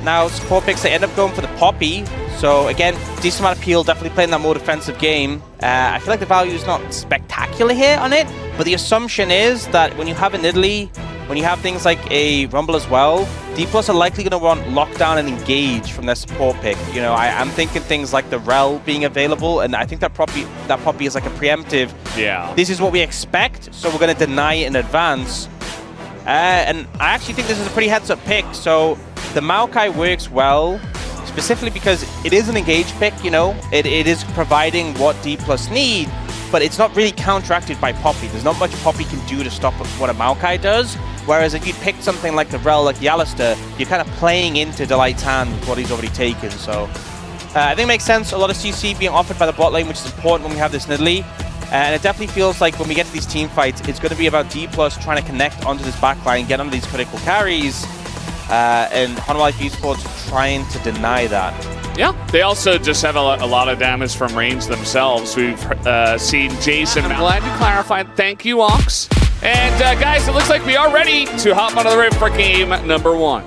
now support picks, they end up going for the Poppy. So again, decent amount of peel, definitely playing that more defensive game. I feel like the value is not spectacular here on it, but the assumption is that when you have an Italy, when you have things like a Rumble as well, DPLUS are likely going to want lockdown and engage from their support pick. You know, I'm thinking things like the Rel being available, and I think that Poppy is like a preemptive. Yeah. This is what we expect, so we're going to deny it in advance. And I actually think this is a pretty heads-up pick. So the Maokai works well, specifically because it is an engage pick, you know. It is providing what DPLUS need, but it's not really counteracted by Poppy. There's not much Poppy can do to stop what a Maokai does. Whereas if you pick something like the Rel, like the Alistair, you're kind of playing into Delight's hand with what he's already taken. So I think it makes sense. A lot of CC being offered by the bot lane, which is important when we have this Nidalee. And it definitely feels like when we get to these team fights, it's going to be about DPLUS trying to connect onto this backline, get onto these critical carries, and HANWHA Esports trying to deny that. Yeah, they also just have a lot of damage from range themselves. We've seen Jason. I'm glad you clarified. Thank you, Ox. And guys, it looks like we are ready to hop onto the rip for game number 1.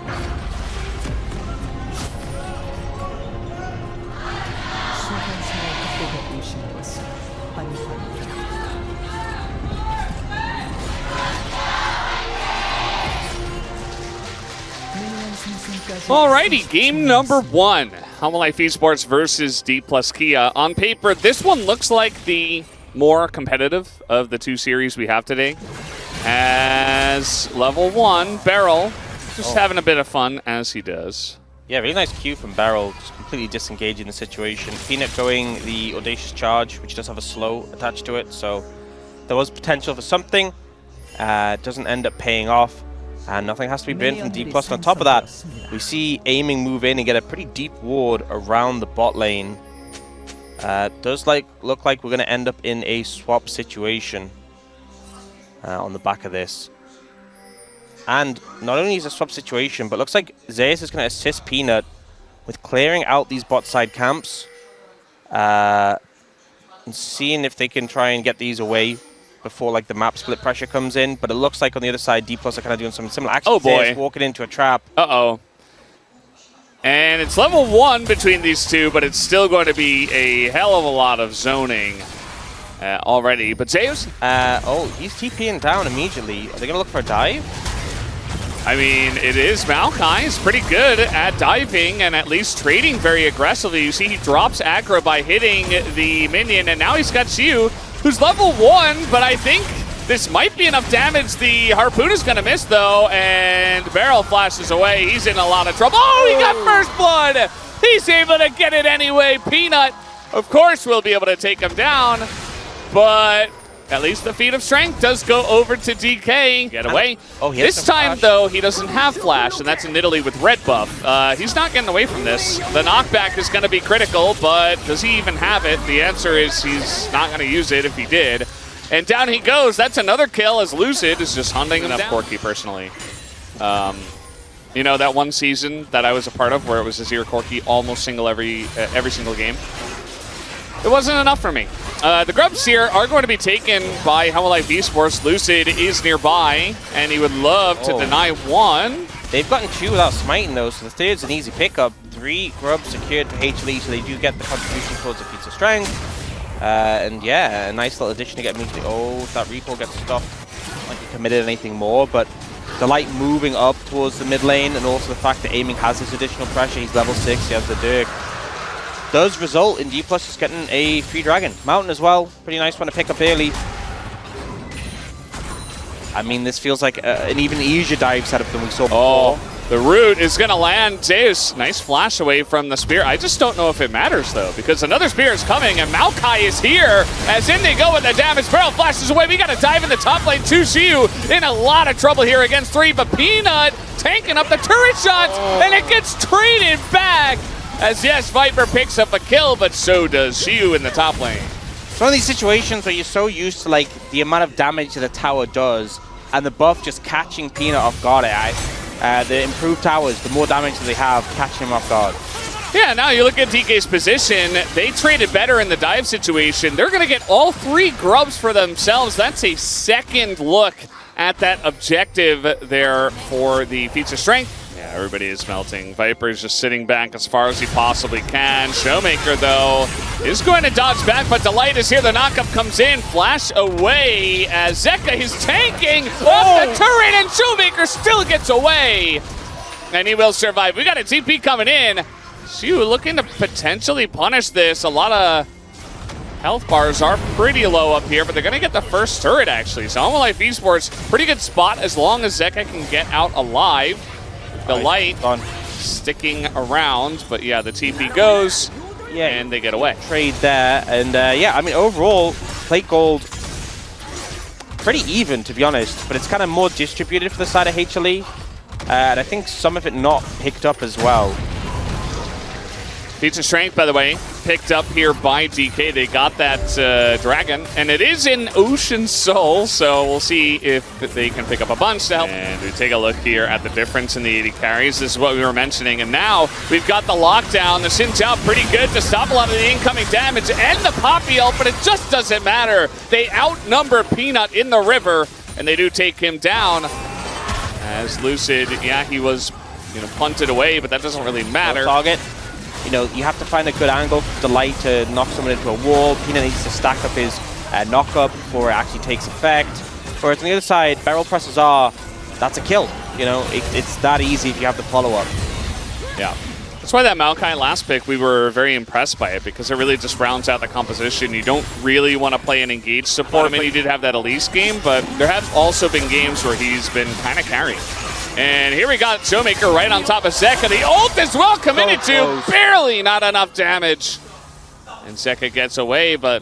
Alrighty, game number 1. HANWHA Esports versus DPLUS Kia. On paper, this one looks like the more competitive of the two series we have today. As level 1, Beryl, just having a bit of fun as he does. Yeah, really nice Q from Beryl, just completely disengaging the situation. Peanut going the Audacious Charge, which does have a slow attached to it, so there was potential for something. Doesn't end up paying off. And nothing has to be burned from DPLUS. On top of that, we see aiming move in and get a pretty deep ward around the bot lane. Does look like we're going to end up in a swap situation on the back of this. And not only is it a swap situation, but looks like ZEUS is going to assist Peanut with clearing out these bot side camps. And seeing if they can try and get these away before like the map split pressure comes in, but it looks like on the other side, DPLUS are kind of doing something similar. Actually, oh boy, walking into a trap. Uh-oh. And it's level 1 between these two, but it's still going to be a hell of a lot of zoning already. But ZEUS? Oh, he's TPing down immediately. Are they going to look for a dive? I mean, it is. Maokai is pretty good at diving and at least trading very aggressively. You see he drops aggro by hitting the minion, and now he's got Xiu, who's level 1, but I think this might be enough damage. The Harpoon is going to miss, though, and Beryl flashes away. He's in a lot of trouble. Oh, he got first blood! He's able to get it anyway. Peanut, of course, will be able to take him down, but at least the feat of strength does go over to DK. Get away. Oh, this time, though, he doesn't have flash, and that's in Italy with red buff. He's not getting away from this. The knockback is going to be critical, but does he even have it? The answer is he's not going to use it if he did. And down he goes. That's another kill as Lucid is just hunting him down. Corky, personally. You know, that one season that I was a part of where it was Azir Corky almost single every single game. It wasn't enough for me. The grubs here are going to be taken by HANWHA Esports. Lucid is nearby, and he would love to deny one. They've gotten 2 without smiting, though, so the third's an easy pickup. 3 grubs secured for HLE, so they do get the contribution towards the feats of strength. And yeah, a nice little addition to get immediately. Oh, if that recall gets stopped, like he committed anything more, but the light moving up towards the mid lane, and also the fact that aiming has this additional pressure. He's level 6, he has the Dirk. Does result in DPLUS just getting a free dragon. Mountain as well, pretty nice one to pick up early. I mean, this feels like an even easier dive setup than we saw before. Oh, the root is going to land. ZEUS, nice flash away from the spear. I just don't know if it matters, though, because another spear is coming, and Maokai is here. As in they go with the damage. Beryl flashes away. We got to dive in the top lane. 2 Xiu in a lot of trouble here against 3, but Peanut tanking up the turret shots, and it gets traded back. As yes, Viper picks up a kill, but so does Xiu in the top lane. It's one of these situations where you're so used to like the amount of damage that the tower does, and the buff just catching Peanut off guard. The improved towers, the more damage that they have, catching him off guard. Yeah, now you look at DK's position. They traded better in the dive situation. They're going to get all 3 grubs for themselves. That's a second look at that objective there for the feats of strength. Yeah, everybody is melting. Viper's just sitting back as far as he possibly can. Showmaker, though, is going to dodge back, but Delight is here. The knockup comes in. Flash away as Zeka is tanking off the turret, and Showmaker still gets away. And he will survive. We got a TP coming in. Shu looking to potentially punish this. A lot of health bars are pretty low up here, but they're going to get the first turret, actually. So HLE Esports, pretty good spot as long as Zeka can get out alive. The light sticking around, but yeah, the TP goes, and they get away. Trade there, and yeah, I mean, overall, plate gold, pretty even, to be honest, but it's kind of more distributed for the side of HLE, and I think some of it not picked up as well. Feats of Strength, by the way, picked up here by DK. They got that dragon, and it is in Ocean Soul, so we'll see if they can pick up a bunch to help. And we take a look here at the difference in the 80 carries. This is what we were mentioning, and now we've got the lockdown. The Xin Zhao pretty good to stop a lot of the incoming damage and the Poppy ult, but it just doesn't matter. They outnumber Peanut in the river, and they do take him down. As Lucid, yeah, he was punted away, but that doesn't really matter. No target. You have to find a good angle for Delight to knock someone into a wall. Peanut needs to stack up his knock-up before it actually takes effect. Whereas on the other side, barrel presses that's a kill. It's that easy if you have the follow-up. Yeah. That's why that Maokai last pick, we were very impressed by it, because it really just rounds out the composition. You don't really want to play an engaged support. I mean, he did have that Elise game, but there have also been games where he's been kind of carrying. And here we got Showmaker right on top of Zeka. The ult as well committed to. Barely not enough damage. And Zeka gets away, but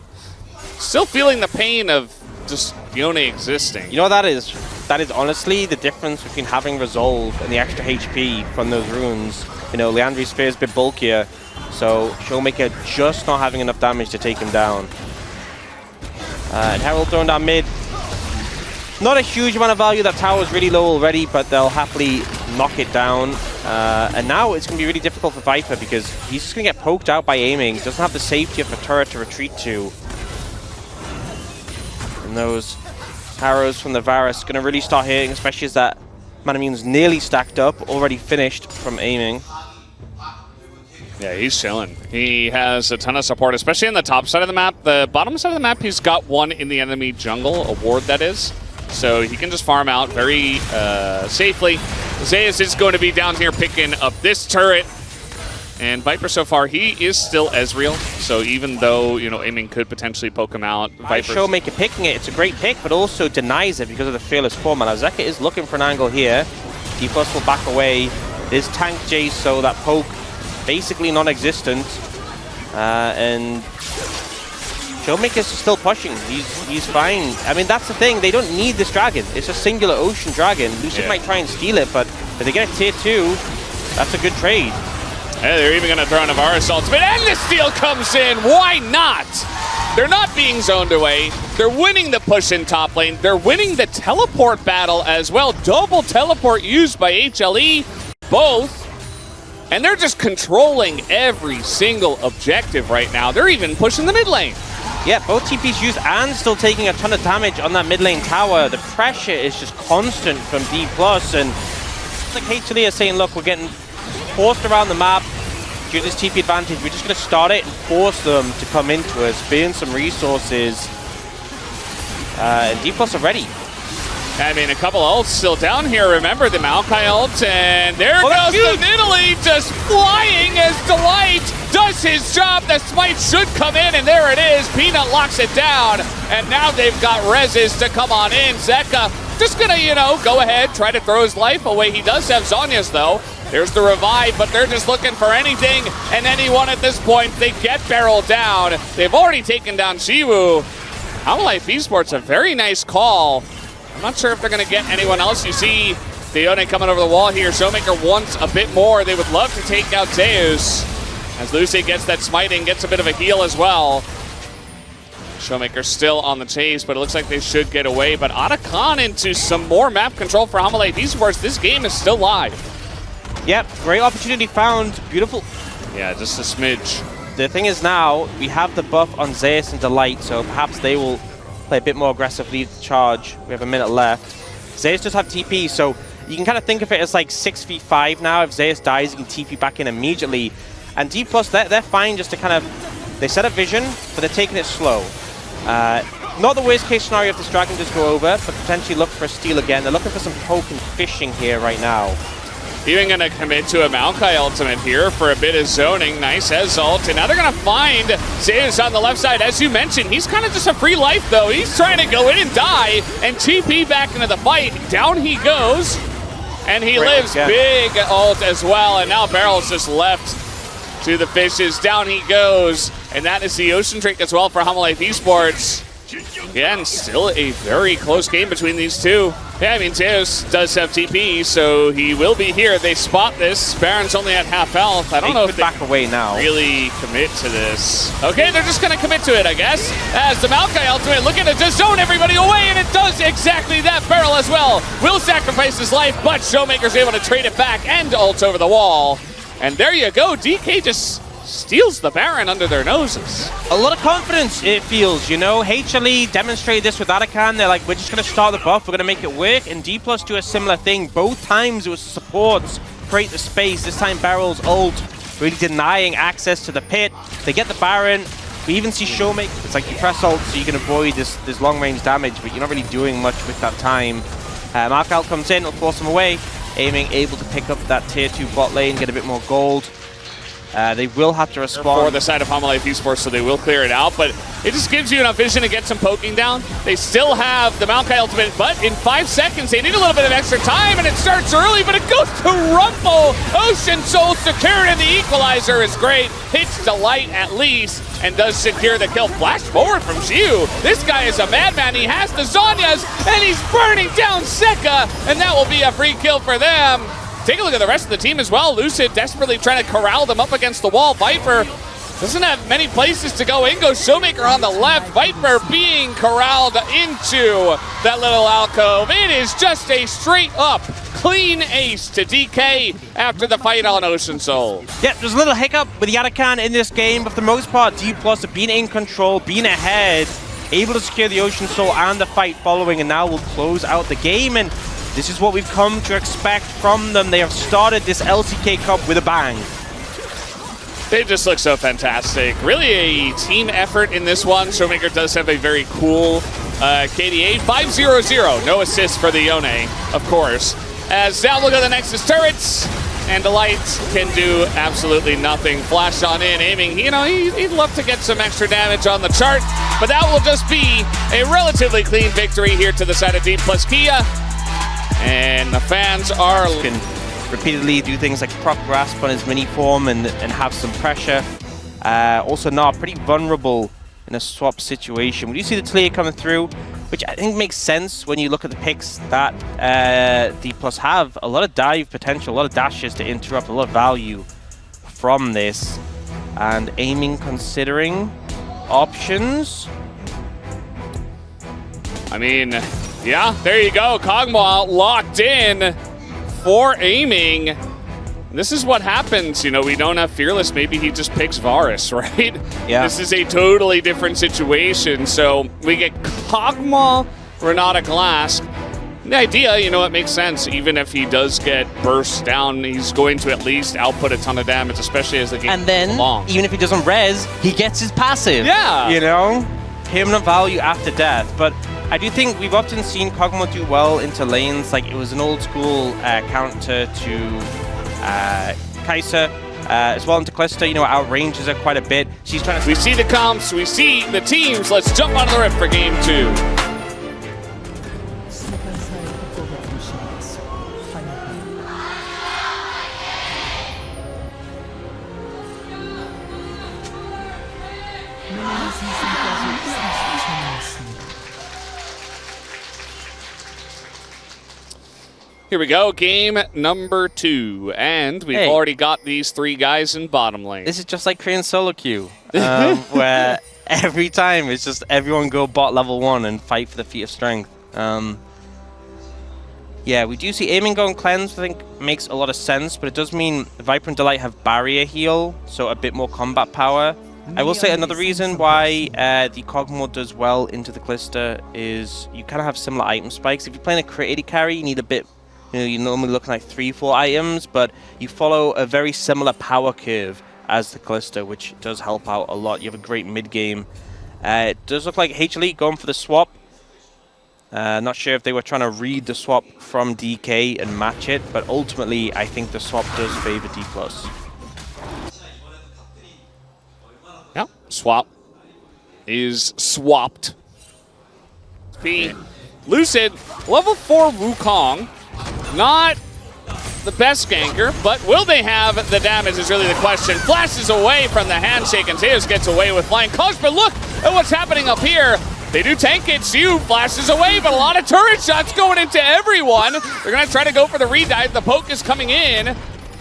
still feeling the pain of just Yone existing. You know what that is? That is honestly the difference between having Resolve and the extra HP from those runes. Leandri's Sphere is a bit bulkier, so Showmaker just not having enough damage to take him down. And Herald thrown down mid. Not a huge amount of value. That tower is really low already, but they'll happily knock it down. And now it's going to be really difficult for Viper because he's just going to get poked out by aiming. He doesn't have the safety of the turret to retreat to. And those arrows from the Varus going to really start hitting, especially as that Manamune's nearly stacked up, already finished from aiming. Yeah, he's chilling. He has a ton of support, especially on the top side of the map. The bottom side of the map, he's got one in the enemy jungle, a ward that is. So he can just farm out very safely. ZEUS is going to be down here picking up this turret. And Viper so far, he is still Ezreal. So even though, aiming could potentially poke him out, Viper Showmaker picking it, it's a great pick, but also denies it because of the Fearless form. Now Zeka is looking for an angle here. DPLUS will back away. There's tank Jace, so that poke basically non-existent. And Showmaker's still pushing. He's fine. I mean, that's the thing. They don't need this dragon. It's a singular ocean dragon. Lucid might try and steal it, but if they get a tier 2, that's a good trade. Hey, they're even going to throw an Varus ultimate, and the steal comes in. Why not? They're not being zoned away. They're winning the push in top lane. They're winning the teleport battle as well. Double teleport used by HLE, both. And they're just controlling every single objective right now. They're even pushing the mid lane. Yeah, both TPs used and still taking a ton of damage on that mid lane tower. The pressure is just constant from DPLUS, and it's like HLE is saying, look, we're getting forced around the map due to this TP advantage. We're just going to start it and force them to come into us, burn some resources. And DPLUS are ready. I mean, a couple ults still down here. Remember the Maokai ult, and there goes the Nidalee just flying as Delight does his job. The smite should come in, and there it is. Peanut locks it down, and now they've got reses to come on in. Zeka just gonna, go ahead, try to throw his life away. He does have Zhonya's, though. There's the revive, but they're just looking for anything and anyone at this point. They get barreled down. They've already taken down Shiwu. HLE Esports, a very nice call. I'm not sure if they're going to get anyone else. You see Theone coming over the wall here. Showmaker wants a bit more. They would love to take out ZEUS. As Lucy gets that smiting, gets a bit of a heal as well. Showmaker still on the chase, but it looks like they should get away. But Atakan into some more map control for HLE Esports. This game is still live. Yep, great opportunity found. Beautiful. Yeah, just a smidge. The thing is now, we have the buff on ZEUS and Delight, so perhaps they will play a bit more aggressive, lead the charge. We have a minute left. ZEUS does have TP, so you can kind of think of it as like 6v5 now. If ZEUS dies, you can TP back in immediately. And DPLUS, they're fine just to kind of, they set a vision, but they're taking it slow. Not the worst case scenario if this dragon does go over, but potentially look for a steal again. They're looking for some poke and fishing here right now. Even going to commit to a Maokai ultimate here for a bit of zoning. Nice Ez ult. And now they're going to find ZEUS on the left side. As you mentioned, he's kind of just a free life, though. He's trying to go in and die and TP back into the fight. Down he goes. And he lives. Big ult as well. And now Barrel's just left to the fishes. Down he goes. And that is the Ocean Drake as well for HANWHA Esports. Again, still a very close game between these two. Yeah, I mean, ZEUS does have TP, so he will be here. They spot this. Baron's only at half health. I don't know if they back away now. Really commit to this. Okay, they're just going to commit to it, I guess. As the Maokai ultimate looking to just zone everybody away, and it does exactly that. Barrel as well will sacrifice his life, but Showmaker's able to trade it back and ult over the wall. And there you go. DK just steals the Baron under their noses. A lot of confidence, it feels, you know. HLE demonstrated this with Arakan. They're like, we're just going to start the buff, we're going to make it work. And DPLUS do a similar thing. Both times it was supports, create the space. This time Barrel's ult, really denying access to the pit. They get the Baron. We even see Showmaker. It's like you press ult so you can avoid this long-range damage, but you're not really doing much with that time. Mark Out comes in, will force him away. Aiming, able to pick up that tier 2 bot lane, get a bit more gold. They will have to respond. For the side of HANWHA Esports, so they will clear it out, but it just gives you enough vision to get some poking down. They still have the Maokai ultimate, but in 5 seconds, they need a little bit of extra time, and it starts early, but it goes to Rumble. Ocean Soul secured, and the equalizer is great. Hits Delight at least, and does secure the kill. Flash forward from Xiu. This guy is a madman. He has the Zhonya's, and he's burning down Seka, and that will be a free kill for them. Take a look at the rest of the team as well. Lucid desperately trying to corral them up against the wall. Viper doesn't have many places to go. In goes Showmaker on the left. Viper being corralled into that little alcove. It is just a straight up clean ace to DK after the fight on Ocean Soul. Yeah, there's a little hiccup with Yarakan in this game, but for the most part, DPLUS have been in control, been ahead, able to secure the Ocean Soul and the fight following, and now will close out the game. And this is what we've come to expect from them. They have started this LCK Cup with a bang. They just look so fantastic. Really a team effort in this one. Showmaker does have a very cool KDA. 5-0-0. No assist for the Yone, of course. As now look at the Nexus turrets. And Delight can do absolutely nothing. Flash on in, aiming. You know, he'd love to get some extra damage on the chart. But that will just be a relatively clean victory here to the side of DPLUS Kia. And the fans are... Can repeatedly do things like proc grasp on his mini form and have some pressure. Also now pretty vulnerable in a swap situation. When you see the clear coming through, which I think makes sense when you look at the picks that DPLUS have. A lot of dive potential, a lot of dashes to interrupt, a lot of value from this. And aiming, considering options. I mean... yeah, there you go. Kog'Maw locked in for aiming. This is what happens. You know, we don't have Fearless. Maybe he just picks Varus, right? Yeah. This is a totally different situation. So we get Kog'Maw, Renata Glass. The idea, you know, it makes sense. Even if he does get burst down, he's going to at least output a ton of damage, especially as the game goes along. Even if he doesn't res, he gets his passive. Yeah. You know? Permanent value after death. But I do think we've often seen Kog'Maw do well into lanes. Like, it was an old school counter to Kai'Sa, as well into Calista. You know, outranges her quite a bit. She's trying to... We see the comps, we see the teams. Let's jump onto the rift for game 2. Here we go, game number 2, and we've already got these 3 guys in bottom lane. This is just like Korean solo queue, where every time it's just everyone go bot level 1 and fight for the feat of strength. Yeah, we do see aiming go and cleanse, I think makes a lot of sense, but it does mean Viper and Delight have barrier heal, so a bit more combat power. I will say another reason why the Kog'Maw does well into the Calista is you kind of have similar item spikes. If you're playing a crit AD carry, you need a bit You know, you're normally looking like 3-4 items, but you follow a very similar power curve as the Callisto, which does help out a lot. You have a great mid game. It does look like HLE going for the swap. Not sure if they were trying to read the swap from DK and match it, but ultimately I think the swap does favor DPLUS. Yeah, swap is swapped. P. Lucid, level 4 Wukong. Not the best ganker, but will they have the damage is really the question. Flashes away from the handshake, and ZEUS gets away with flying colors, but look at what's happening up here. They do tank it. Siu flashes away, but a lot of turret shots going into everyone. They're going to try to go for the redive. The poke is coming in,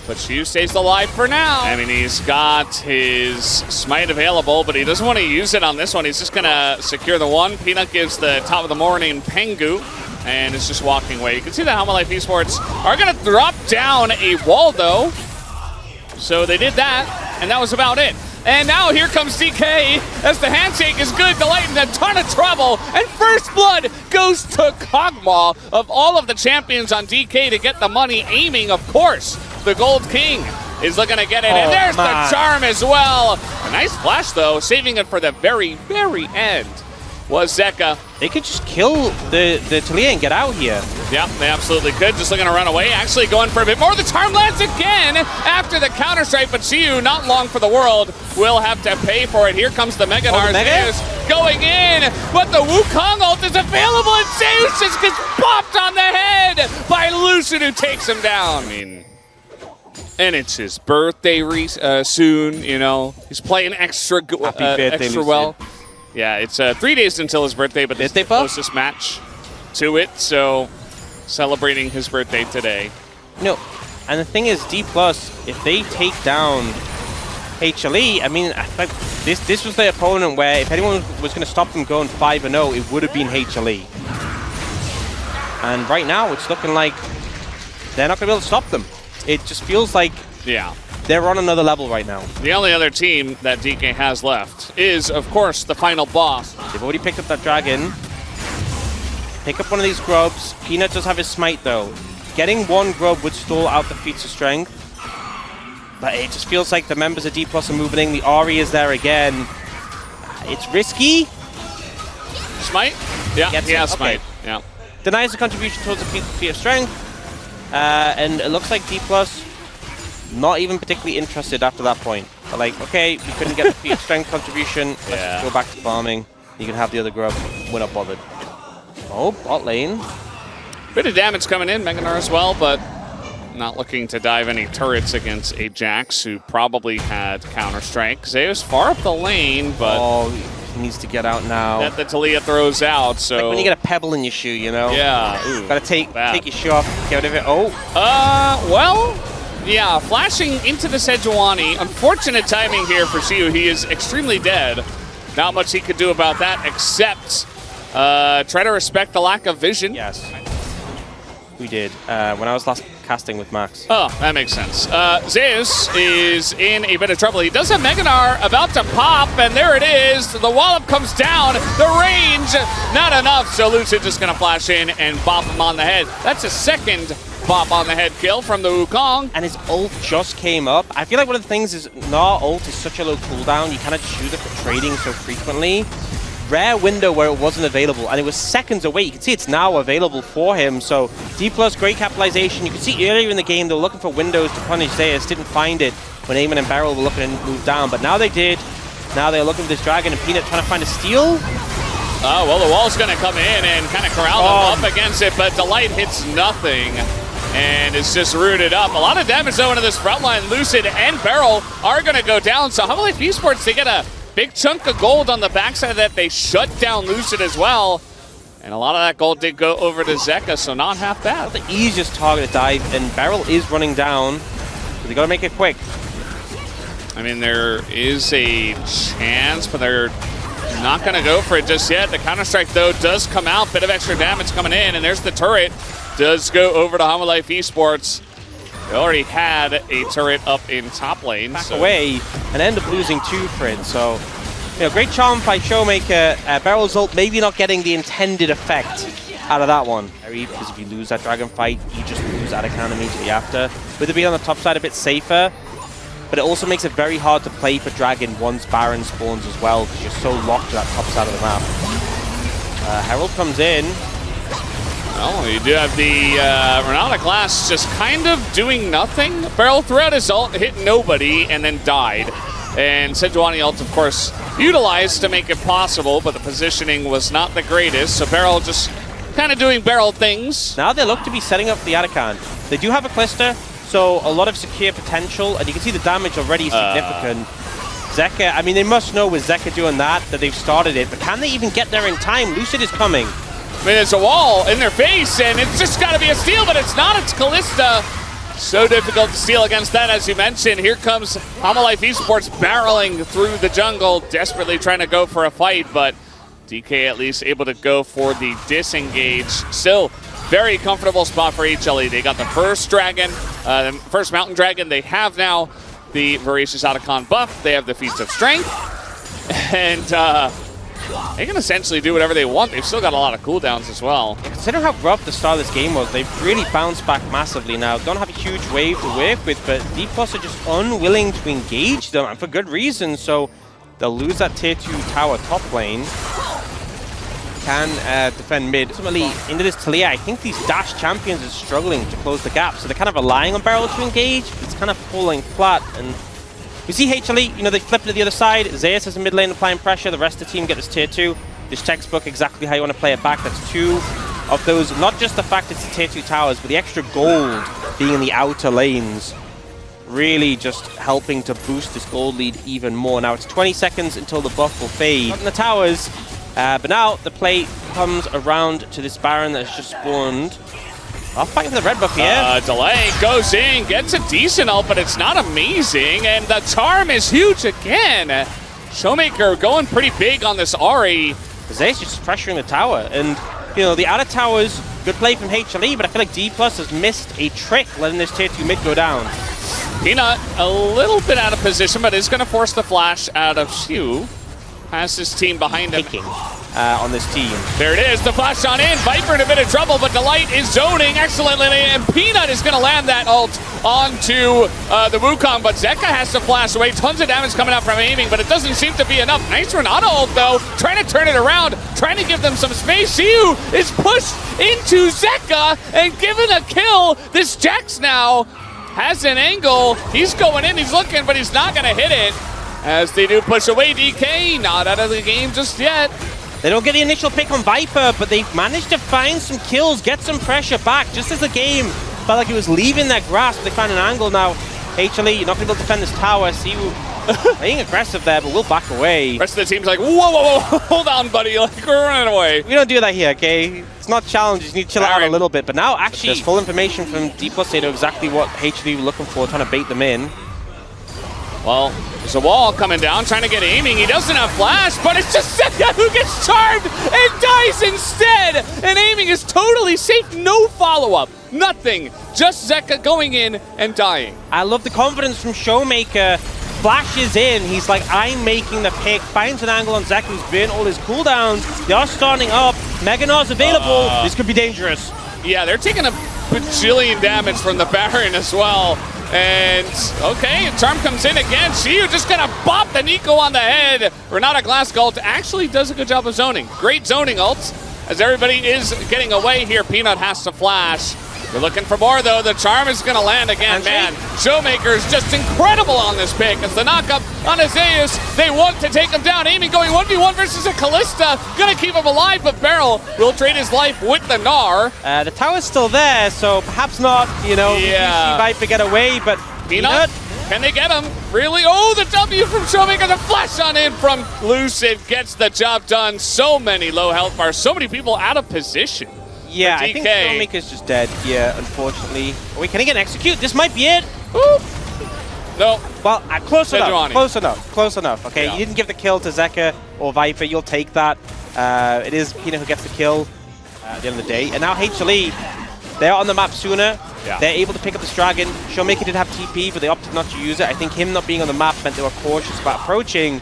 but Siu stays alive for now. I mean, he's got his smite available, but he doesn't want to use it on this one. He's just going to secure the one. Peanut gives the top of the morning Pengu, and is just walking away. You can see that HANWHA Esports are going to drop down a wall, though. So they did that, and that was about it. And now here comes DK as the handshake is good, Delight in a ton of trouble. And first blood goes to Kog'Maw of all of the champions on DK to get the money, aiming, of course. The Gold King is looking to get it, and there's the charm as well. A nice flash, though, saving it for the very, very end was Zeka. They could just kill the Talia and get out here. Yeah, they absolutely could. Just looking to run away. Actually going for a bit more. The charm lands again after the counter strike, but Siu, not long for the world, will have to pay for it. Here comes the Mega Narz going in, but the Wukong ult is available, and ZEUS just gets popped on the head by Lucid, who takes him down. I mean, and it's his birthday soon, you know. He's playing extra well. Yeah, it's 3 days until his birthday, but this is the closest match to it, so celebrating his birthday today. No, and the thing is, DPLUS, if they take down HLE, I mean, like this was their opponent where if anyone was going to stop them going 5-0, it would have been HLE. And right now, it's looking like they're not going to be able to stop them. It just feels like they're on another level right now. The only other team that DK has left is, of course, the final boss. They've already picked up that dragon. Pick up one of these grubs. Peanut does have his smite, though. Getting one grub would stall out the feats of strength. But it just feels like the members of DPLUS are moving in. The Ahri is there again. It's risky. Smite? Yeah, he has smite. Yeah. Denies the contribution towards the feat of strength. And it looks like DPLUS not even particularly interested after that point. But like, okay, we couldn't get the feat of strength contribution. Let's just go back to farming. You can have the other grub. We're not bothered. Oh, bot lane. Bit of damage coming in, Mega Narz as well, but not looking to dive any turrets against a Jax who probably had Counter-Strike. ZEUS far up the lane, but... Oh, he needs to get out now. That the Talia throws out, so... Like when you get a pebble in your shoe, you know? Yeah. Ooh, gotta take your shoe off, get rid of it. Oh. Well... Yeah, flashing into the Sejuani. Unfortunate timing here for Siu. He is extremely dead. Not much he could do about that except try to respect the lack of vision. Yes, we did. When I was last casting with Max. Oh, that makes sense. ZEUS is in a bit of trouble. He does have Mega Narz about to pop, and there it is. The wallop comes down. The range, not enough. So Lucid just going to flash in and bop him on the head. That's a second bop on the head kill from the Wukong. And his ult just came up. I feel like one of the things is, Gnar ult is such a low cooldown. You kind of choose it for trading so frequently. Rare window where it wasn't available, and it was seconds away. You can see it's now available for him. So DPLUS, great capitalization. You can see earlier in the game they were looking for windows to punish ZEUS. Didn't find it when Eamon and Beryl were looking to move down, but now they did. Now they're looking for this dragon, and Peanut trying to find a steal. Oh, well, the wall's going to come in and kind of corral them up against it, but Delight hits nothing. And it's just rooted up. A lot of damage, though, into this front line. Lucid and Beryl are going to go down. So HANWHA Esports, they get a big chunk of gold on the backside of that. They shut down Lucid as well. And a lot of that gold did go over to Zeka, so not half bad. Not the easiest target to dive, and Beryl is running down. So they got to make it quick. I mean, there is a chance, but they're not going to go for it just yet. The Counter-Strike, though, does come out. Bit of extra damage coming in, and there's the turret. Does go over to HANWHA Esports. They already had a turret up in top lane. Back away and end up losing 2 for it. So great charm by Showmaker. Beryl's ult maybe not getting the intended effect out of that one. Because if you lose that dragon fight, you just lose Atakan immediately after. With it being on the top side a bit safer, but it also makes it very hard to play for dragon once Baron spawns as well, because you're so locked to that top side of the map. Herald comes in. Well, you do have the Renata Glass just kind of doing nothing. Beryl threw out his ult, hit nobody, and then died. And Sejuani ult, of course, utilized to make it possible, but the positioning was not the greatest. So Beryl just kind of doing Beryl things. Now they look to be setting up the Atakan. They do have a Calista, so a lot of secure potential, and you can see the damage already significant. Zeka, I mean, they must know with Zeka doing that they've started it, but can they even get there in time? Lucid is coming. I mean, there's a wall in their face, and it's just got to be a steal, but it's not. It's Kalista. So difficult to steal against that, as you mentioned. Here comes Hamalife Esports barreling through the jungle, desperately trying to go for a fight, but DK at least able to go for the disengage. Still, very comfortable spot for HLE. They got the first dragon, first mountain dragon. They have now the Voracious Atakan buff. They have the Feast of Strength, and they can essentially do whatever they want. They've still got a lot of cooldowns as well. Consider how rough the start of this game was. They've really bounced back massively now. Don't have a huge wave to work with, but DPLUS are just unwilling to engage them, and for good reason. So they'll lose that tier 2 tower top lane. Can defend mid. Ultimately, into this Talia, I think these Dash champions are struggling to close the gap, so they're kind of relying on Beryl to engage. It's kind of falling flat, and we see HLE, they flip to the other side. Zeus is in mid lane applying pressure. The rest of the team get this tier 2. This textbook exactly how you want to play it back. That's 2 of those, not just the fact it's the tier 2 towers, but the extra gold being in the outer lanes. Really just helping to boost this gold lead even more. Now it's 20 seconds until the buff will fade. Not in the towers, but now the play comes around to this Baron that's just spawned. I'll fight for the red buff here. Delay goes in, gets a decent ult, but it's not amazing. And the charm is huge again. Showmaker going pretty big on this Ahri. Zeus just pressuring the tower. And, the outer towers, good play from HLE, but I feel like DPLUS has missed a trick letting this tier 2 mid go down. Peanut a little bit out of position, but is going to force the flash out of Shu. Has his team behind him. On this team. There it is, the flash on in. Viper in a bit of trouble, but Delight is zoning excellently, and Peanut is going to land that ult onto the Wukong, but Zeka has to flash away. Tons of damage coming out from aiming, but it doesn't seem to be enough. Nice Renata ult, though, trying to turn it around, trying to give them some space. Siu is pushed into Zeka and given a kill. This Jax now has an angle. He's going in, he's looking, but he's not going to hit it. As they do push away, DK not out of the game just yet. They don't get the initial pick on Viper, but they've managed to find some kills, get some pressure back. Just as the game felt like it was leaving their grasp, they find an angle now. HLE, you're not going to be able to defend this tower. Siu being aggressive there, but we'll back away. The rest of the team's like, whoa, whoa, whoa, hold on, buddy. Like, we're running away. We don't do that here, okay? It's not challenges. You need to chill out a little bit. But now, actually, there's full information from DPLUS. They know exactly what HLE were looking for, trying to bait them in. Well, there's a wall coming down, trying to get aiming. He doesn't have flash, but it's just Zeka who gets charmed and dies instead. And aiming is totally safe. No follow-up. Nothing. Just Zeka going in and dying. I love the confidence from Showmaker. Flashes in. He's like, I'm making the pick. Finds an angle on Zeka, who's burnt all his cooldowns. They are starting up. Meganar's available. This could be dangerous. Yeah, they're taking a bajillion damage from the Baron as well. And, okay, Charm comes in again. Shiu just gonna bop the Nico on the head. Renata Glass ult actually does a good job of zoning. Great zoning ults as everybody is getting away here. Peanut has to flash. We're looking for more, though. The Charm is gonna land again, man. Showmaker is just incredible on this pick. It's the knockup on Zeus. They want to take him down. Aiming going 1v1 versus a Kalista. Gonna keep him alive, but Beryl will trade his life with the Gnar. The tower's still there, so perhaps not, Yeah. We see Viper get away, but Peanut, can they get him? Really? Oh, the W from Showmaker. The flash on in from Lucid gets the job done. So many low health bars. So many people out of position. Yeah, I think Showmaker's just dead here, unfortunately. Wait, can he get an execute? This might be it. Ooh. No. Well, close enough. Close enough. Okay, Yeah. You didn't give the kill to Zeka or Viper. You'll take that. It is Peanut who gets the kill at the end of the day. And now HLE, they're on the map sooner. Yeah. They're able to pick up this dragon. Showmaker did have TP, but they opted not to use it. I think him not being on the map meant they were cautious about approaching.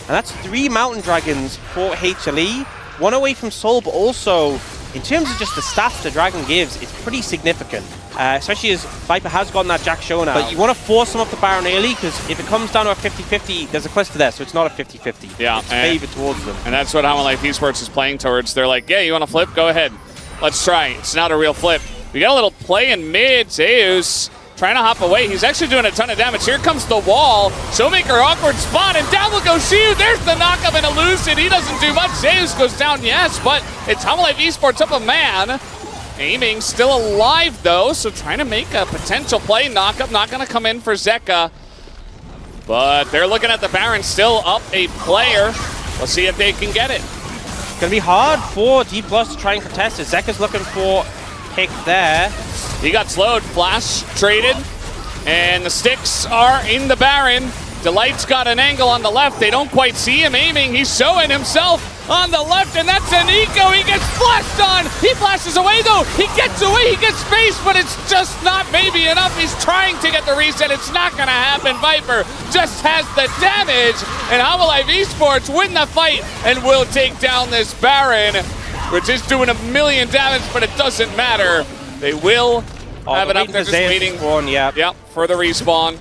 And that's 3 Mountain Dragons for HLE. 1 away from Soul, but also, in terms of just the stats the Dragon gives, it's pretty significant. Especially as Viper has gotten that Jack show now. But you want to force him up the Baron early, because if it comes down to a 50-50, there's a cluster there, so it's not a 50-50. Yeah, it's favored towards them. And that's what HANWHA Esports is playing towards. They're like, yeah, you want to flip? Go ahead. Let's try. It's not a real flip. We got a little play in mid. ZEUS trying to hop away. He's actually doing a ton of damage. Here comes the wall. Showmaker, awkward spot, and down will go Shiu. There's the knockup and elusive. He doesn't do much. ZEUS goes down, yes, but it's HANWHA Esports up a man. Aiming still alive, though, so trying to make a potential play. Knockup not going to come in for Zeka. But they're looking at the Baron, still up a player. Let's see if they can get it. It's going to be hard for DPLUS to try and contest it. Zeka's looking for pick there. He got slowed, flash traded, and the sticks are in the Baron. Delight's got an angle on the left. They don't quite see him aiming. He's showing himself on the left, and that's an eco. He gets flashed on. He flashes away, though. He gets away. He gets space, but it's just not maybe enough. He's trying to get the reset. It's not going to happen. Viper just has the damage, and HANWHA Esports win the fight and will take down this Baron, which is doing a million damage, but it doesn't matter. They will have it up there just waiting. Yep, for the respawn.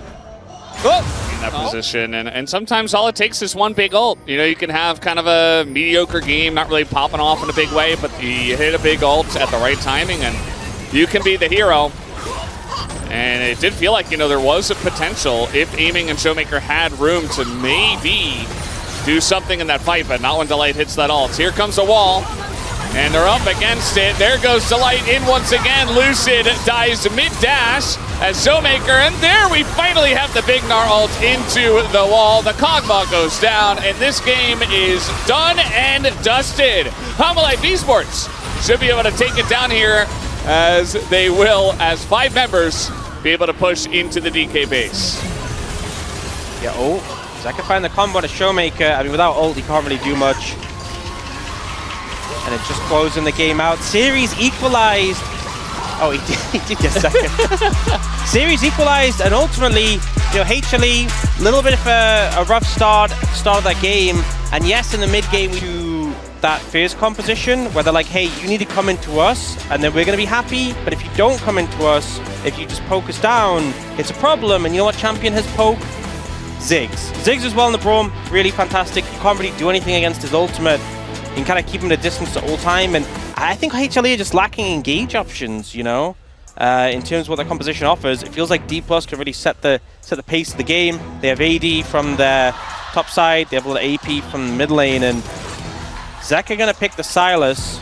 Oh! That position, and sometimes all it takes is one big ult. You know, you can have kind of a mediocre game, not really popping off in a big way, but you hit a big ult at the right timing, and you can be the hero. And it did feel like, you know, there was a potential if Aiming and Showmaker had room to maybe do something in that fight, but not when Delight hits that ult. Here comes a wall, and they're up against it. There goes Delight in once again. Lucid dies mid-dash as Showmaker, and there we finally have the big Gnar ult into the wall. The Kog'Maw goes down, and this game is done and dusted. HANWHA Esports should be able to take it down here, as they will, as 5 members, be able to push into the DK base. Yeah, Zeka find the combo to Showmaker. I mean, without ult, he can't really do much. And it's just closing the game out. Series equalized. Oh, he did get second. Series equalized, and ultimately, you know, HLE, a little bit of a rough start of that game. And yes, in the mid game, we do that first composition where they're like, hey, you need to come into us, and then we're going to be happy. But if you don't come into us, if you just poke us down, it's a problem. And you know what champion has poke? Ziggs. Ziggs as well in the Braum, really fantastic. You can't really do anything against his ultimate. You can kind of keep him at a distance at all time, and I think HLE are just lacking engage options, you know, in terms of what their composition offers. It feels like DPLUS can really set the pace of the game. They have AD from their top side, they have a little AP from the mid lane, and Zeka gonna pick the Silas.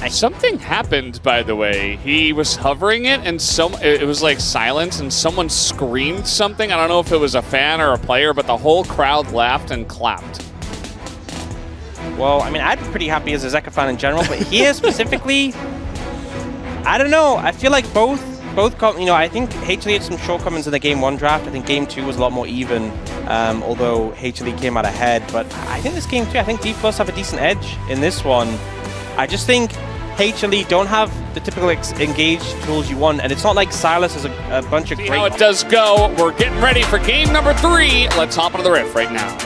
Something happened, by the way. He was hovering it, and it was like silence, and someone screamed something. I don't know if it was a fan or a player, but the whole crowd laughed and clapped. Well, I mean, I'd be pretty happy as a Zeka fan in general, but here specifically, I don't know. I feel like both, you know, I think HLE had some shortcomings in the Game 1 draft. I think Game 2 was a lot more even, although HLE came out ahead. But I think this Game 2, I think DPLUS have a decent edge in this one. I just think HLE don't have the typical engage tools you want, and it's not like Silas has a bunch of great... See how it does go. We're getting ready for game number 3. Let's hop into the riff right now.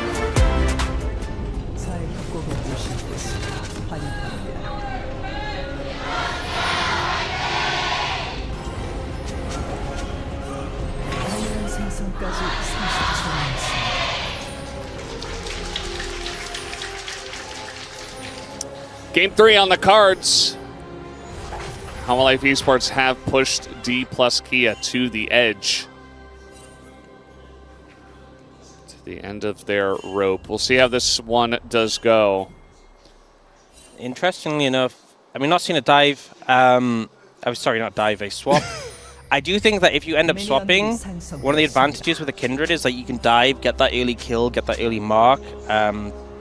Game 3 on the cards. HANWHA Esports have pushed DPLUS Kia to the edge. To the end of their rope. We'll see how this one does go. Interestingly enough, I mean, not seeing a dive. I'm sorry, not dive, a swap. I do think that if you end up swapping, one of the advantages with a Kindred is that you can dive, get that early kill, get that early mark.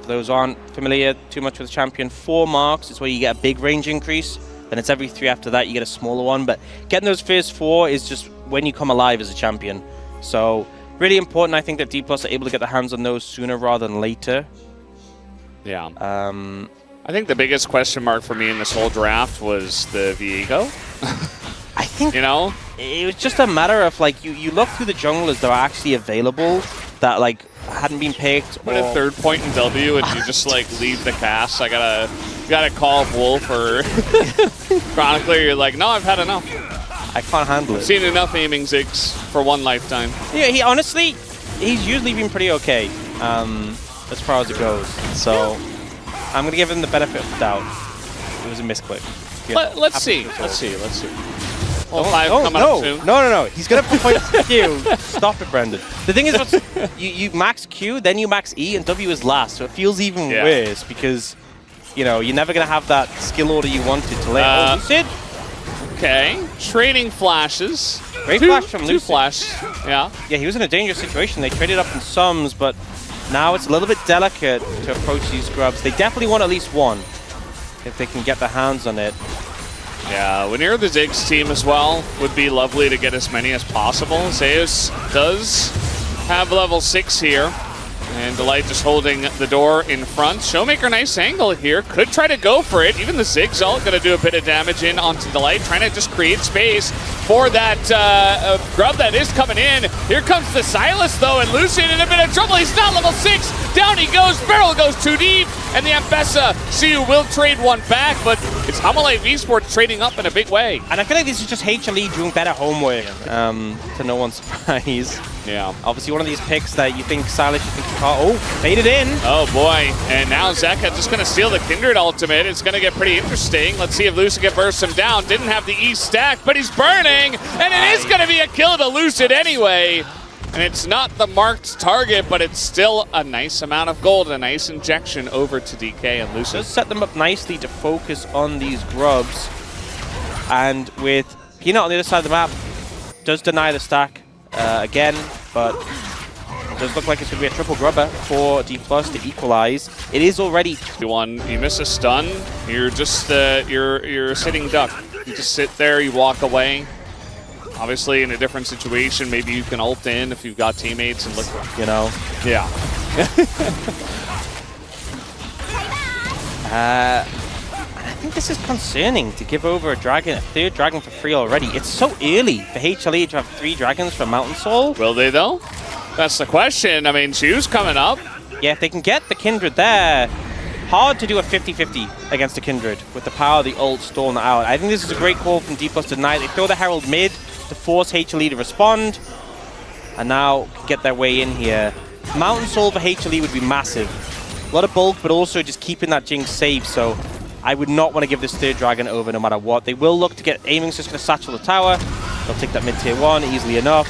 Those aren't familiar too much with the champion. 4 marks is where you get a big range increase. Then it's every 3 after that you get a smaller one. But getting those first 4 is just when you come alive as a champion. So really important, I think, that DPLUS are able to get their hands on those sooner rather than later. Yeah. I think the biggest question mark for me in this whole draft was the Viego. I think, you know, it was just a matter of, like, you look through the junglers that are actually available that, like, hadn't been picked. Put a third point in W and you just like leave the cast. I gotta call Wolf or Chronicler. You're like, no, I've had enough. I can't handle it. Seen enough aiming zigs for one lifetime. Yeah, he honestly, he's usually been pretty okay as far as it goes. So I'm gonna give him the benefit of the doubt. It was a misclick. Yeah, Let's see. Well, No. He's gonna point Q. Stop it, Brendan. The thing is, you max Q, then you max E, and W is last. So it feels even worse because, you know, you're never gonna have that skill order you wanted to lay. Lucid. Okay, trading flashes. Great flash from Lucid. Two flash, yeah. Yeah, he was in a dangerous situation. They traded up in sums, but now it's a little bit delicate to approach these grubs. They definitely want at least one if they can get their hands on it. Yeah, when you're the Ziggs team as well, would be lovely to get as many as possible. ZEUS does have level 6 here. And Delight just holding the door in front. Showmaker, nice angle here. Could try to go for it. Even the Ziggs ult going to do a bit of damage in onto Delight. Trying to just create space for that grub that is coming in. Here comes the Silas, though, and Lucid in a bit of trouble. He's not level 6. Down he goes. Barrel goes too deep. And the Ambessa, Siu will trade one back, but it's HLE Esports trading up in a big way. And I feel like this is just HLE doing better homework, to no one's surprise. Yeah. Obviously, one of these picks that you think Silas, you think you can't. Oh, faded in. Oh, boy. And now Zeka just going to steal the Kindred ultimate. It's going to get pretty interesting. Let's see if Lucid can burst him down. Didn't have the E stack, but he's burning. And it is going to be a kill to Lucid anyway. And it's not the marked target, but it's still a nice amount of gold, a nice injection over to DK and Lucid. Does set them up nicely to focus on these grubs. And with Peanut on the other side of the map, does deny the stack again, but it does look like it's going to be a triple grubber for DPLUS to equalize. It is already one. You miss a stun, you're just you're a sitting duck. You just sit there, you walk away. Obviously, in a different situation, maybe you can ult in if you've got teammates and look, you know. Yeah. I think this is concerning to give over a dragon, a third dragon for free already. It's so early for HLE to have 3 dragons for Mountain Soul. Will they, though? That's the question. I mean, Chu's coming up. Yeah, if they can get the Kindred there, hard to do a 50-50 against the Kindred with the power of the ult stalling out. I think this is a great call from DPLUS tonight. They throw the Herald mid to force HLE to respond, and now get their way in here. Mountain Soul for HLE would be massive. A lot of bulk, but also just keeping that Jinx safe, so I would not want to give this third dragon over no matter what. They will look to get aiming's just going to satchel the tower. They'll take that mid-tier 1 easily enough.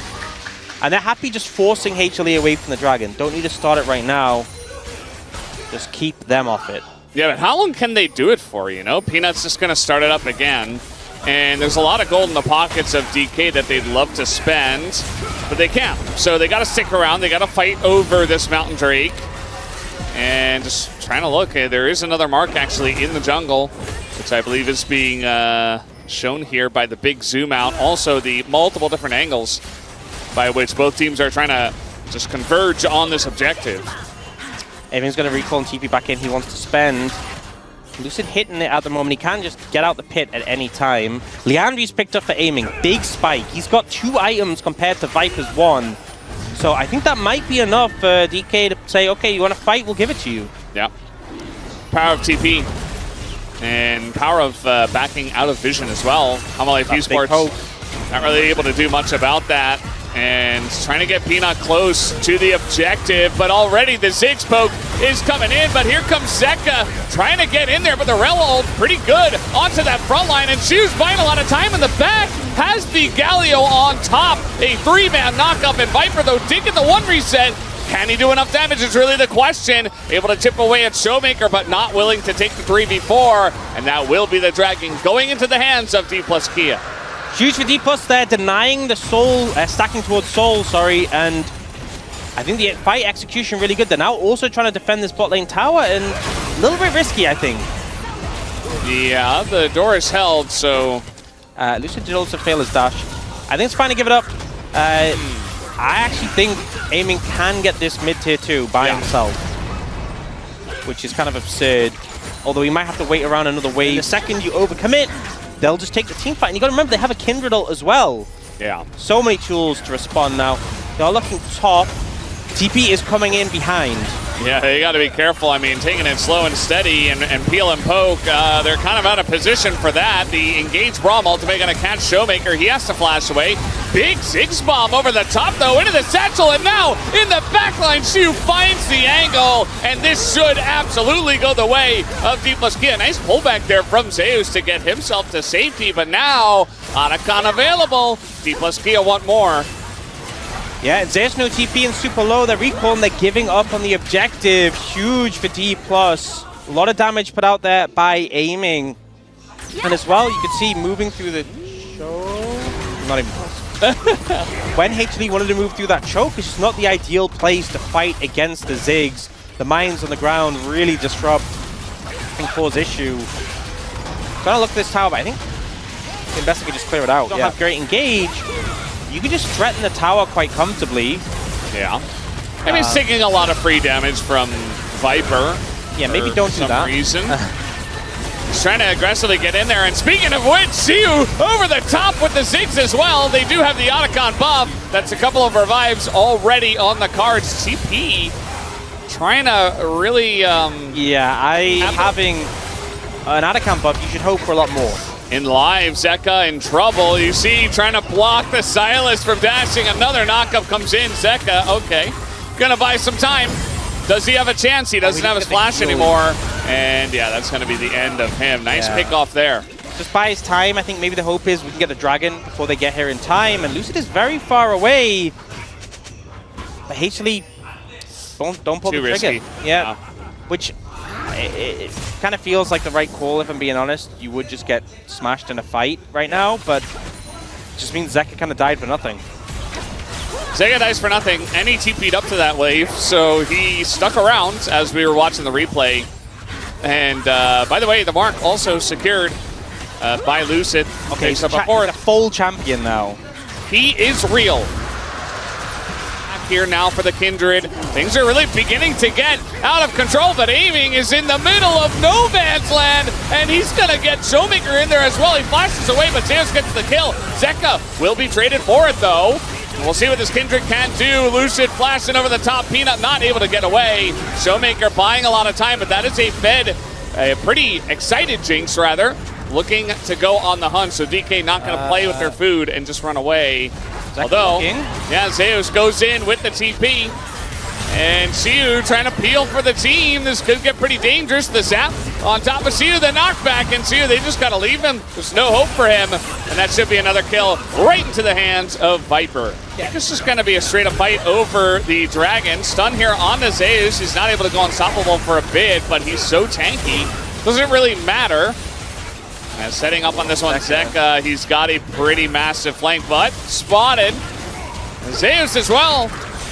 And they're happy just forcing HLE away from the dragon. Don't need to start it right now. Just keep them off it. Yeah, but how long can they do it for, you know? Peanut's just going to start it up again. And there's a lot of gold in the pockets of DK that they'd love to spend, but they can't. So they got to stick around. They got to fight over this Mountain Drake. And just trying to look. There is another mark actually in the jungle, which I believe is being shown here by the big zoom out. Also the multiple different angles by which both teams are trying to just converge on this objective. Everyone's going to recall and TP back in. He wants to spend. Lucid hitting it at the moment. He can just get out the pit at any time. Leandri's picked up for aiming. Big spike. He's got 2 items compared to Viper's 1. So I think that might be enough for DK to say, okay, you want to fight? We'll give it to you. Yeah. Power of TP. And power of backing out of vision as well. HLE Esports not really able to do much about that. And trying to get Peanut close to the objective, but already the Ziggs poke is coming in, but here comes Zeka trying to get in there, but the Rel ult pretty good onto that front line, and Chu's buying a lot of time in the back, has the Galio on top, a 3-man knockup, and Viper, though, taking the 1 reset. Can he do enough damage is really the question. Able to chip away at Showmaker, but not willing to take the 3v4, and that will be the Dragon going into the hands of DPLUS Kia. Huge for DPLUS there, denying the Soul, stacking towards Soul, sorry, and I think the fight execution really good. They're now also trying to defend this bot lane tower, and a little bit risky, I think. Yeah, the door is held, so... Lucid did also fail his dash. I think it's fine to give it up. I actually think aiming can get this mid-tier 2 by himself, which is kind of absurd. Although he might have to wait around another wave. The second you overcommit, they'll just take the team fight. And you got to remember, they have a Kindred ult as well. Yeah. So many tools to respond now. They are looking top. TP is coming in behind. Yeah, you got to be careful. I mean, taking it slow and steady and peel and poke, they're kind of out of position for that. The engaged Braum ultimate going to catch Showmaker. He has to flash away. Big Ziggs bomb over the top, though, into the satchel, and now in the backline, Shu finds the angle, and this should absolutely go the way of DPLUS. Nice pullback there from ZEUS to get himself to safety, but now Otacon available. DPLUS want more. Yeah, ZEUS no TP and super low. They're recalling, they're giving up on the objective. Huge for DPLUS. A lot of damage put out there by aiming. And as well, you could see moving through the choke. Not even close. When HLE wanted to move through that choke, it's just not the ideal place to fight against the Ziggs. The mines on the ground really disrupt and cause issue. Trying to look at this tower, but I think the best we can just clear it out. Don't have great engage. You can just threaten the tower quite comfortably. Yeah. I mean, he's taking a lot of free damage from Viper. Yeah, maybe don't do that. For some reason. He's trying to aggressively get in there. And speaking of which, Siu over the top with the Ziggs as well. They do have the Otacon buff. That's a couple of revives already on the cards. CP trying to really... having an Otacon buff, you should hope for a lot more. In live, Zeka in trouble. You see, trying to block the Silas from dashing. Another knockup comes in. Zeka, okay. Gonna buy some time. Does he have a chance? He doesn't have his flash anymore. And yeah, that's gonna be the end of him. Nice pick off there. Just buy his time. I think maybe the hope is we can get the dragon before they get here in time. And Lucid is very far away. But HLE, don't pull the trigger. Yeah. Which... It kind of feels like the right call, if I'm being honest. You would just get smashed in a fight right now, but it just means Zeka kind of died for nothing. Zeka dies for nothing, and he TP'd up to that wave, so he stuck around as we were watching the replay. And by the way, the mark also secured by Lucid. Okay, so he's a full champion now. He is real. Here now for the Kindred. Things are really beginning to get out of control, but aiming is in the middle of no man's land, and he's gonna get Showmaker in there as well. He flashes away, but ZEUS gets the kill. Zeka will be traded for it, though. We'll see what this Kindred can do. Lucid flashing over the top. Peanut not able to get away. Showmaker buying a lot of time, but that is a pretty excited Jinx, rather, looking to go on the hunt. So DK not gonna play with their food and just run away. Although, yeah, ZEUS goes in with the TP. And Siu trying to peel for the team. This could get pretty dangerous. The zap on top of Siu, the knockback. And Siu, they just got to leave him. There's no hope for him. And that should be another kill right into the hands of Viper. Yeah, this is going to be a straight-up fight over the Dragon. Stun here on the ZEUS. He's not able to go unstoppable for a bit, but he's so tanky. Doesn't really matter. And setting up on this one, Zeka, he's got a pretty massive flank, but spotted. ZEUS as well.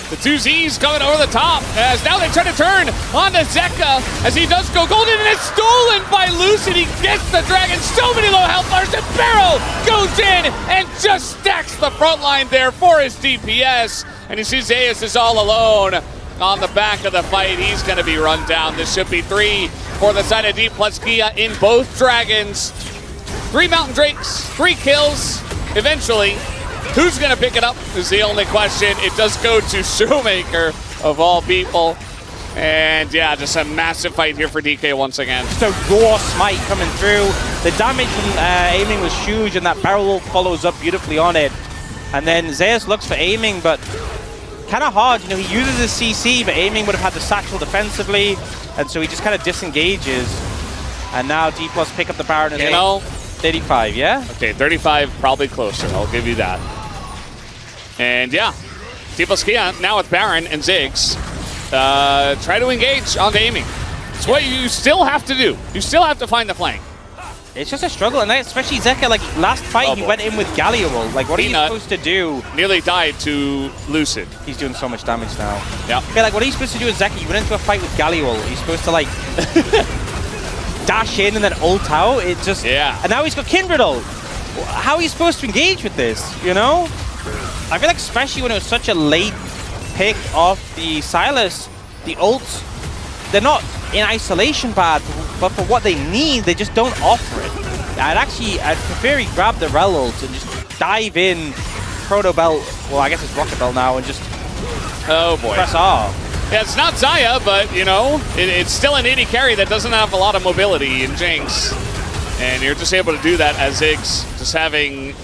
The two Z's coming over the top as now they try to turn on to Zeka as he does go golden, and it's stolen by Lucid. He gets the Dragon. So many low health bars, and Barrow goes in and just stacks the front line there for his DPS. And you see ZEUS is all alone on the back of the fight. He's going to be run down. This should be 3 for the side of DPLUS in both Dragons. 3 Mountain Drakes, 3 kills. Eventually, who's going to pick it up is the only question. It does go to Showmaker, of all people. And yeah, just a massive fight here for DK once again. Just a raw smite coming through. The damage from aiming was huge, and that barrel follows up beautifully on it. And then ZEUS looks for aiming, but kind of hard. You know, he uses his CC, but aiming would have had the satchel defensively, and so he just kind of disengages. And now DPLUS pick up the Baron as 35, yeah? Okay, 35, probably closer. I'll give you that. And yeah, DPLUS now with Baron and Ziggs. Try to engage on the aiming. It's what you still have to do. You still have to find the flank. It's just a struggle, and especially Zeka, like last fight, he went in with Galliol. Like, what are you supposed to do? Nearly died to Lucid. He's doing so much damage now. Yeah. Okay, like, what are you supposed to do with Zeka? You went into a fight with Galliol. He's supposed to, like, dash in and then ult out. It just... Yeah. And now he's got Kindred ult. How are you supposed to engage with this, you know? I feel like especially when it was such a late pick off the Silas, the ults, they're not in isolation bad, but for what they need, they just don't offer it. I'd prefer he grab the Rel ult and just dive in Proto Belt, well I guess it's Rocket Belt now, and just Oh boy. Press R. Yeah, it's not Zaya, but you know, it's still an AD carry that doesn't have a lot of mobility in Jinx. And you're just able to do that as Ziggs, just having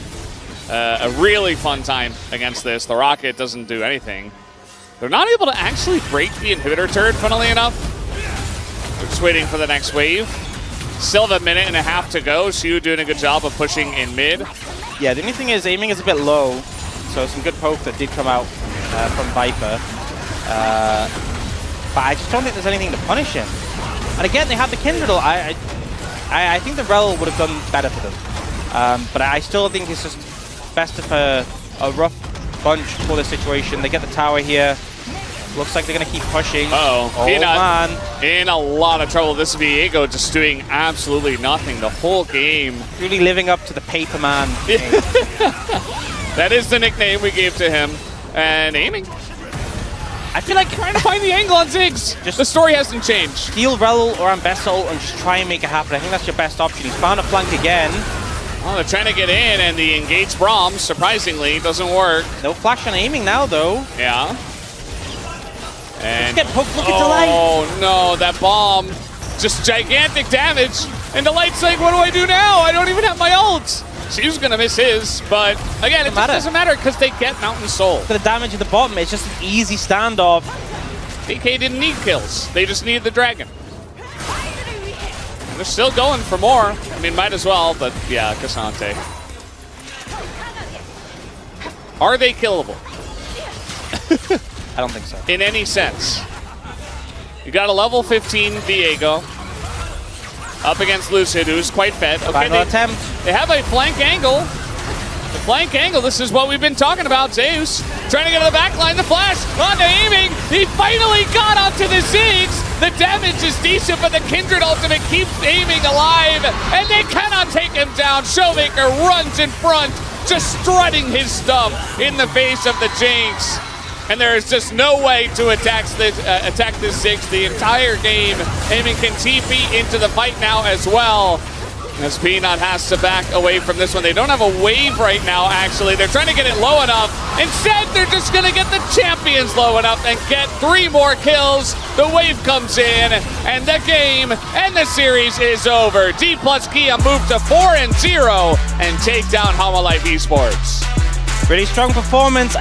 a really fun time against this. The Rocket doesn't do anything. They're not able to actually break the inhibitor turret, funnily enough. They're just waiting for the next wave. Still have a minute and a half to go. Shu doing a good job of pushing in mid. Yeah, the only thing is aiming is a bit low, so some good poke that did come out from Viper. But I just don't think there's anything to punish him. And again, they have the Kindred. I think the Rel would have done better for them. But I still think it's just best of a rough bunch for this situation. They get the tower here. Looks like they're going to keep pushing. Uh-oh. Oh, man. In a lot of trouble. This is Viego just doing absolutely nothing the whole game. Really living up to the Paper Man. That is the nickname we gave to him. And aiming. I feel like Trying to find the angle on Ziggs. Just the story hasn't changed. steal Rel or Ambessa and just try and make it happen. I think that's your best option. He's found a flank again. Oh, they're trying to get in, and the engaged Braum, surprisingly, doesn't work. No flash on aiming now, though. Yeah. And Let's get poked. Look at Delight. oh no, that bomb. Just gigantic damage. And Delight's like, what do I do now? I don't even have my ults. She was going to miss his, but again, it just doesn't matter because they get Mountain Soul. For the damage at the bottom, it's just an easy standoff. DK didn't need kills. They just needed the dragon. They're still going for more. I mean, might as well, but yeah, Cassante. Are they killable? I don't think so. In any sense. You got a level 15 Viego up against Lucid, who's quite fed. Okay, Final attempt. They have a flank angle. The flank angle, this is what we've been talking about. ZEUS trying to get to the back line. The flash onto aiming. He finally got onto the Ziggs. The damage is decent, but the Kindred ultimate keeps aiming alive, and they cannot take him down. Showmaker runs in front, just strutting his stuff in the face of the Jinx. And there is just no way to attack this Ziggs the entire game. Aiming can TP into the fight now as well. As Peanut has to back away from this one. They don't have a wave right now, actually. They're trying to get it low enough. Instead, they're just going to get the champions low enough and get 3 more kills. The wave comes in, and the game and the series is over. DPLUS Kia move to 4-0 and take down HANWHA Life Esports. Really strong performance.